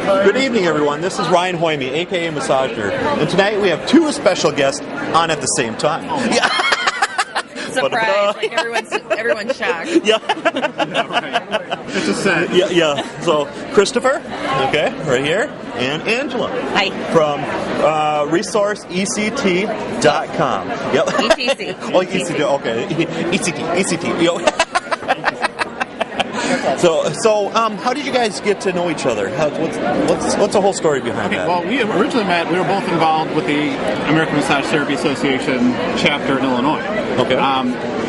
Good evening, everyone. This is Ryan Hoyme, aka Massage Nerd, and tonight we have two special guests on at the same time. Yeah. Surprise! Like everyone's shocked. Yeah. It's a set. Yeah. So Christopher, okay, right here, and Angela. Hi. From resourceect.com. Yep. ETC. Oh, ECT. Okay. ECT. Yo. So, how did you guys get to know each other? What's the whole story behind that? Well, we originally met. We were both involved with the American Massage Therapy Association chapter in Illinois. Okay.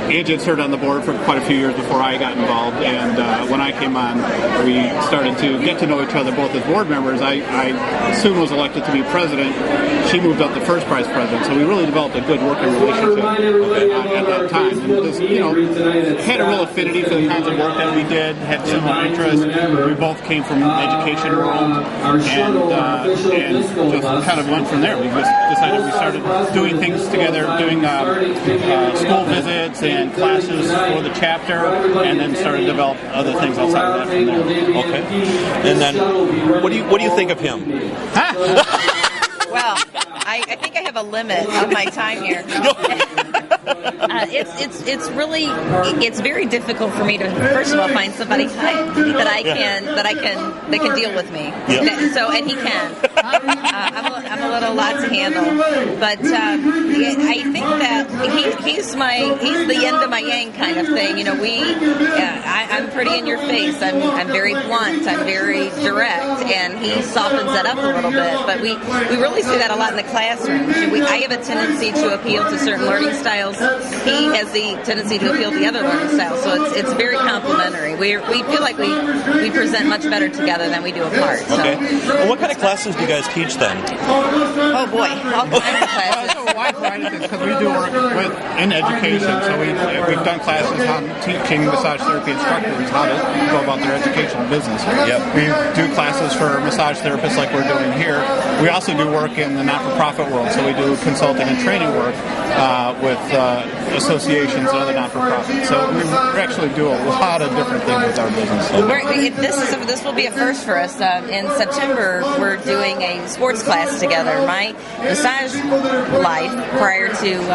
Angie had served on the board for quite a few years before I got involved, and when I came on, we started to get to know each other both as board members. I soon was elected to be president. She moved up to first prize president, so we really developed a good working relationship at that time. And just, had a real affinity for the kinds of work that we did, had similar interests. We both came from the education world, and just kind of went from there. We just decided we started doing things together, doing school visits and classes for the chapter, and then started to develop other things outside of that from there. Okay. And then, what do you think of him? Well, I think I have a limit on my time here. It's very difficult for me to first of all find somebody that can deal with me. Yeah. So and he can. I'm a little lot to handle, but I think that he's the yin to my yang kind of thing. I'm pretty in your face. I'm very blunt. I'm very direct, and he softens that up a little bit. But we really see that a lot in the classroom. I have a tendency to appeal to certain learning styles. He has the tendency to appeal to the other learning styles. So it's very complementary. We feel like we present much better together than we do apart. So. Okay. Well, what kind of classes do you guys teach then? Oh boy, all kinds of classes. It's a wide variety of things because we do work in education. So we've done classes on teaching massage therapy instructors how to go about their educational business. Yep. We do classes for massage therapists like we're doing here. We also do work in the not-for-profit world. So we do consulting and training work with associations and other not-for-profits. So we actually do a lot of different things with our business. This will be a first for us. In September, we're doing a sports class together. My massage life prior to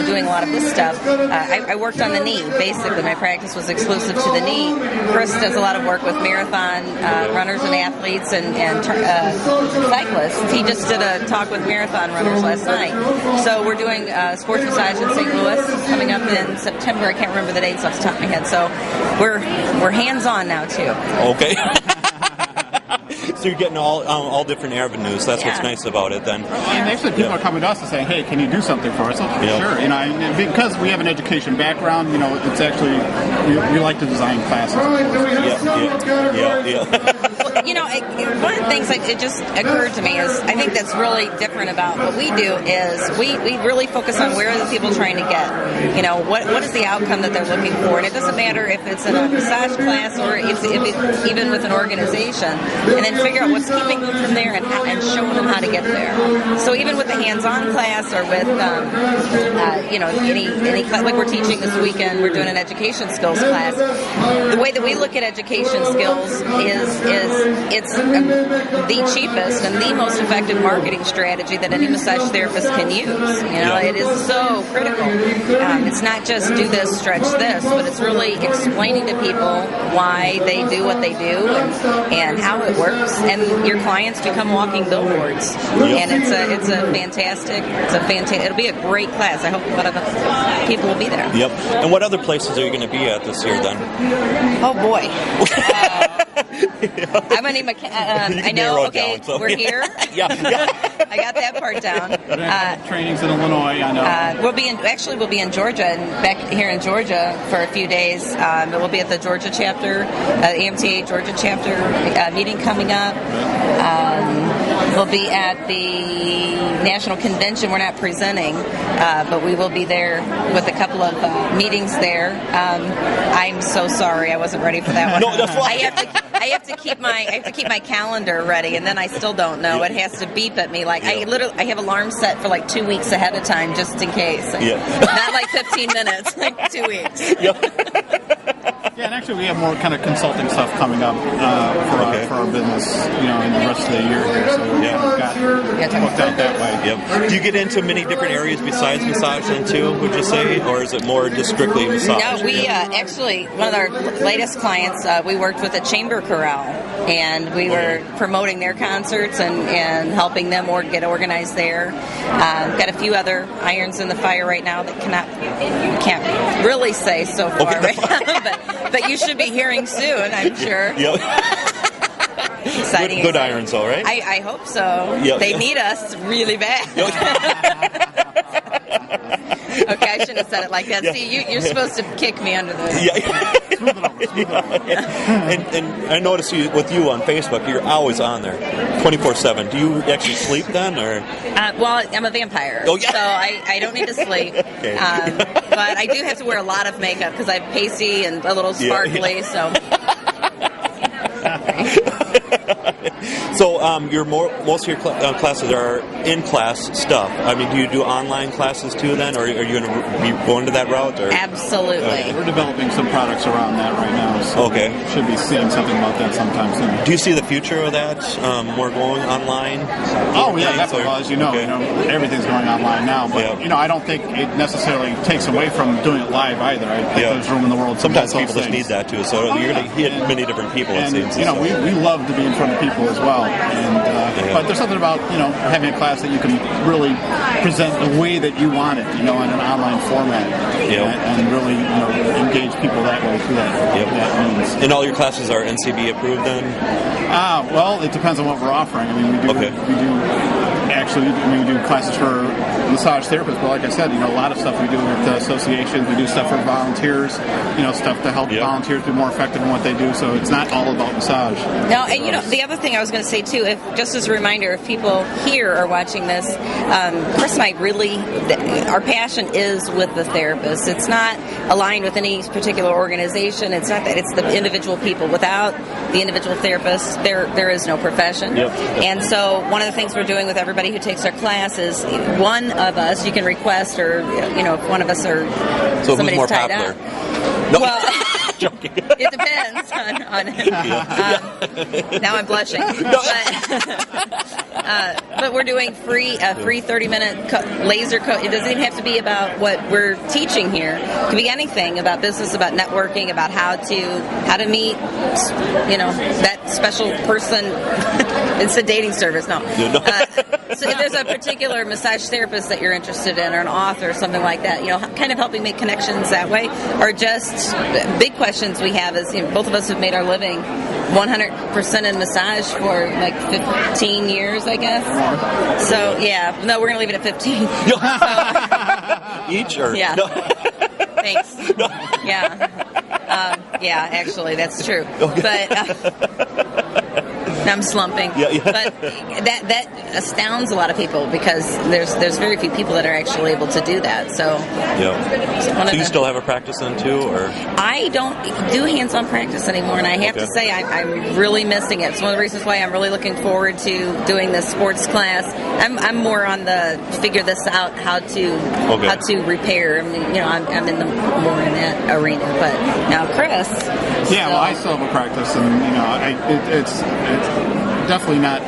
doing a lot of this stuff, I worked on the knee. Basically, my practice was exclusive to the knee. Chris does a lot of work with marathon runners and athletes and cyclists. He just did a talk with marathon runners last night. So we're doing sports massage in St. Louis coming up in September. I can't remember the dates off the top of my head. So we're hands-on now too. Okay. So you're getting all different avenues. That's what's nice about it then. And actually people are coming to us and saying, hey, can you do something for us? Sure. Because we have an education background, it's actually, we like to design classes. Yeah. One of the things it just occurred to me is I think that's really different about what we do is we really focus on where are the people trying to get. What is the outcome that they're looking for, and it doesn't matter if it's in a massage class or if it's even with an organization, and then figure out what's keeping them from there and showing them how to get there. So even with the hands-on class or with any class, like we're teaching this weekend, we're doing an education skills class. The way that we look at education skills is it's the cheapest and the most effective marketing strategy that any massage therapist can use. It is so critical. It's not just do this, stretch this, but it's really explaining to people why they do what they do and how it works. And your clients become walking billboards. And it's a fantastic. It'll be a great class. I hope a lot of people will be there. Yep. And what other places are you going to be at this year then? Oh boy. I'm gonna need my. I know. Okay, down, so. We're here. Yeah. I got that part down. Trainings in Illinois. I know. We'll be in Georgia and back here in Georgia for a few days. We'll be at the Georgia chapter, AMTA Georgia chapter meeting coming up. We'll be at the National Convention. We're not presenting, but we will be there with a couple of meetings there. I'm so sorry, I wasn't ready for that one. No, that's fine. I have to keep my calendar ready, and then I still don't know. It has to beep at me like I have alarms set for like 2 weeks ahead of time just in case. Yeah. Not like 15 minutes, like 2 weeks. Yeah. Yeah, and actually we have more kind of consulting stuff coming up for our business, in the rest of the year here. So we've got booked out that way. Yep. Do you get into many different areas besides massage then too, would you say? Or is it more just strictly massage? No, we actually, one of our latest clients, we worked with a chamber chorale, and we were promoting their concerts and helping them get organized there. Got a few other irons in the fire right now that can't really say so far right now, but you should be hearing soon, I'm sure. Yep. Exciting. Good irons, though, right? I hope so. Yep. They need us really bad. Okay, I shouldn't have said it like that. Yeah. See, you're supposed to kick me under the... And I notice with you on Facebook, you're always on there, 24/7. Do you actually sleep then, or? Well, I'm a vampire, oh, yeah. so I don't need to sleep. Okay. But I do have to wear a lot of makeup because I'm pasty and a little sparkly, so... So most of your classes are in-class stuff. I mean, do you do online classes too then, or are you going to be going to that route? Or? Absolutely. We're developing some products around that right now, so should be seeing something about that sometime soon. Do you see the future of that, more going online? Oh, yeah, definitely. Well, as you know, everything's going online now, but I don't think it necessarily takes away from doing it live either. I think there's room in the world for sometimes people just need that too, so you're going to hit many different people, it seems. We love to be in front of people as well. And, but there's something about having a class that you can really present the way that you want it, in an online format, and really engage people that way through that means. And all your classes are NCB approved then? Well, it depends on what we're offering. I mean, we do classes for massage therapists, but like I said, a lot of stuff we do with associations. We do stuff for volunteers, stuff to help volunteers be more effective in what they do. So it's not all about massage. No, and the other thing I was going to say too, just as a reminder, if people here are watching this, Chris and I really, our passion is with the therapists. It's not aligned with any particular organization. It's not that. It's the individual people. Without the individual therapists, there is no profession. Yep. And so one of the things we're doing with everybody who takes our class is one of us, you can request, or if one of us or somebody's more tied popular? Up. No. Well, joking. It depends on now I'm blushing. But we're doing free 30-minute laser coach. It doesn't even have to be about what we're teaching here. It can be anything about business, about networking, about how to meet that special person. It's a dating service. No. So if there's a particular massage therapist that you're interested in, or an author, or something like that, kind of helping make connections that way, or just big questions we have is, both of us have made our living 100% in massage for like 15 years, I guess. So no, we're gonna leave it at 15. Each, or yeah. No. Thanks. No. Yeah, actually, that's true. Okay. But I'm slumping. Yeah. But that astounds a lot of people, because there's very few people that are actually able to do that. So So you still have a practice then too, or? I don't do hands-on practice anymore, and I have to say I'm really missing it. It's one of the reasons why I'm really looking forward to doing this sports class. I'm more on the figure this out, how to repair. I mean, I'm in more in that arena. But now, Chris. Yeah, well, I still have a practice, and it's definitely not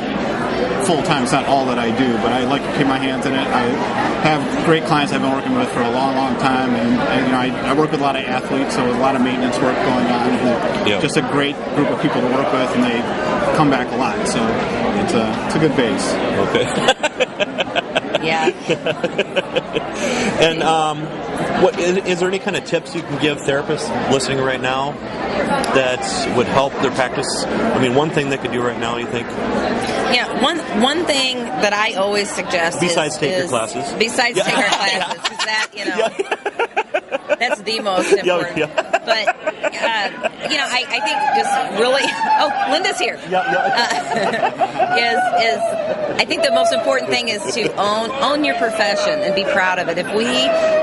full-time. It's not all that I do, but I like to keep my hands in it. I have great clients I've been working with for a long, long time, and I work with a lot of athletes, so a lot of maintenance work going on. And just a great group of people to work with, and they come back a lot, so it's a good base. Okay. Yeah. And what is there any kind of tips you can give therapists listening right now that would help their practice? I mean, one thing they could do right now, you think? Yeah, one thing that I always suggest besides take your classes. Besides take our classes, is that that's the most important. But I think just really. Oh, Linda's here. I think the most important thing is to own your profession and be proud of it. If we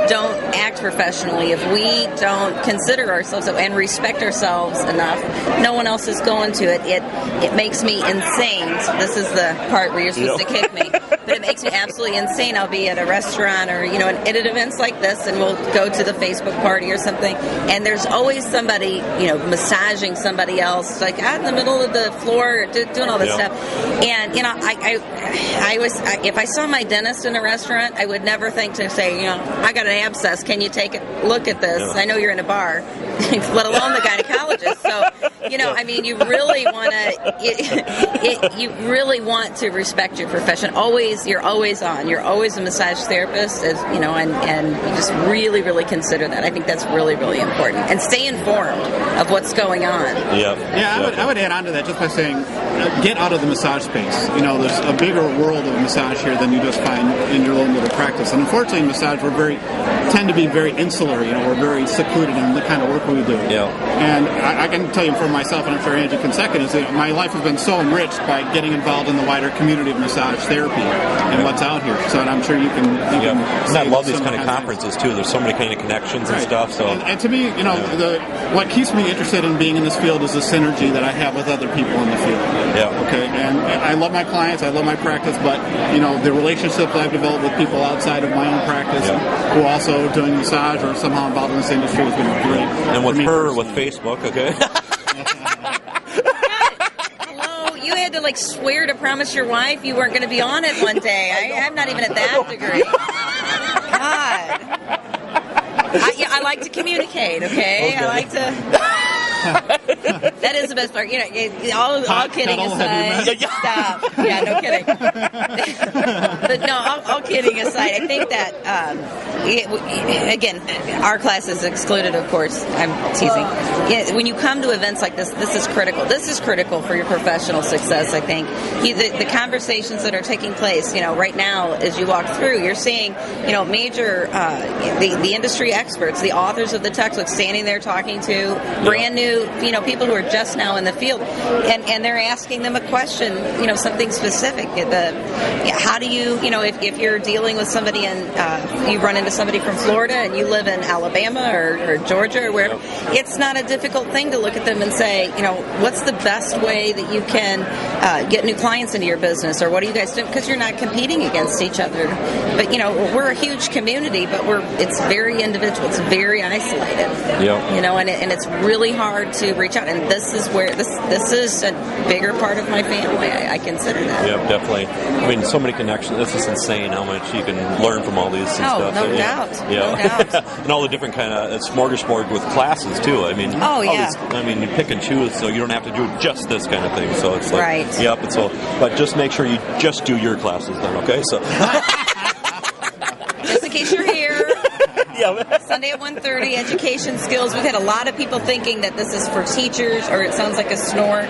don't act professionally, if we don't consider ourselves and respect ourselves enough, no one else is going to. It makes me insane. This is the part where you're supposed to kick me. But it makes me absolutely insane. I'll be at a restaurant or, at events like this, and we'll go to the Facebook party or something, and there's always somebody, massaging somebody else, like out in the middle of the floor, doing all this stuff. And, I was, if I saw my dentist in a restaurant, I would never think to say, I got an abscess. Can you take a look at this? I know you're in a bar, let alone the gynecologist. So, you really want to, you really want to respect your profession. You're always on. You're always a massage therapist, and you just really, really consider that. I think that's really, really important. And stay informed of what's going on. Yeah, I would add on to that just by saying, get out of the massage space. There's a bigger world of massage here than you just find in your own little practice. And unfortunately, in massage, tend to be very insular. We're very secluded in the kind of work we do. Yeah. And I can tell you for myself, and I'm sure Angie can second, is that my life has been so enriched by getting involved in the wider community of massage therapy and what's out here. So I'm sure you can. And I love these kind of conferences too. There's so many kind of connections and stuff. So and to me, what keeps me interested in being in this field is the synergy that I have with other people in the field. Yeah. Okay. And I love my clients. I love my practice, but the relationships I've developed with people outside of my own practice who are also doing massage or somehow involved in this industry has been great. And with her, with Facebook, okay. You had to swear to promise your wife you weren't going to be on it one day. I'm not even at that degree. God. I like to communicate, okay? I like to... That is the best part. All kidding aside. Stop. Yeah, no kidding. But no, all kidding aside, I think that, again, our class is excluded, of course. I'm teasing. When you come to events like this is critical. This is critical for your professional success, I think. The conversations that are taking place, right now, as you walk through, you're seeing, major, the industry experts, the authors of the textbooks standing there talking to brand new, people who are just now in the field, and they're asking them a question, something specific. How do you, if you're dealing with somebody and you run into somebody from Florida and you live in Alabama or Georgia or wherever, it's not a difficult thing to look at them and say, what's the best way that you can get new clients into your business, or what do you guys do? Because you're not competing against each other. But we're a huge community, but it's very individual. It's very isolated. And it's really hard to reach out, and this is where this is a bigger part of my family. I consider that. Yeah, definitely. I mean, so many connections. It's just insane how much you can learn from all these stuff. No doubt. No doubt. And all the different kind of smorgasbord with classes too. I mean, you pick and choose, so you don't have to do just this kind of thing. So it's right. Yep. And so, but just make sure you just do your classes then. Okay. So. Just in case you're here. Sunday at 1:30, education skills. We've had a lot of people thinking that this is for teachers, or it sounds like a snore.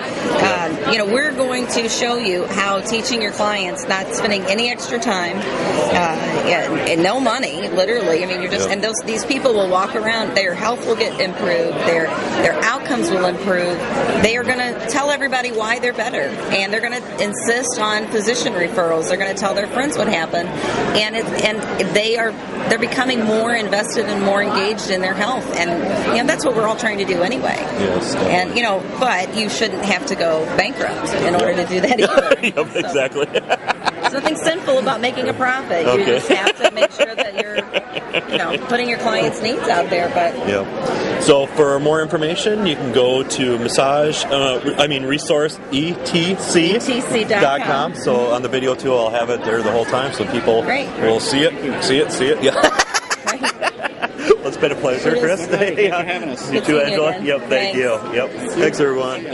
We're going to show you how teaching your clients, not spending any extra time, and no money, literally. I mean, and these people will walk around. Their health will get improved. Their outcomes will improve. They are going to tell everybody why they're better, and they're going to insist on physician referrals. They're going to tell their friends what happened, and they're becoming more invested and more engaged in their health, and that's what we're all trying to do anyway. Yes, and but you shouldn't have to go bankrupt in order to do that either. Exactly. There's nothing sinful about making a profit. You just have to make sure that you're, putting your clients' needs out there. But So for more information, you can go to resource etc.com. So on the video too, I'll have it there the whole time, so people will see it. Yeah. Well, it's been a pleasure, Chris. Thank you for having us. You too, Angela. Again. Yep, thank you. Yep. Thanks, everyone.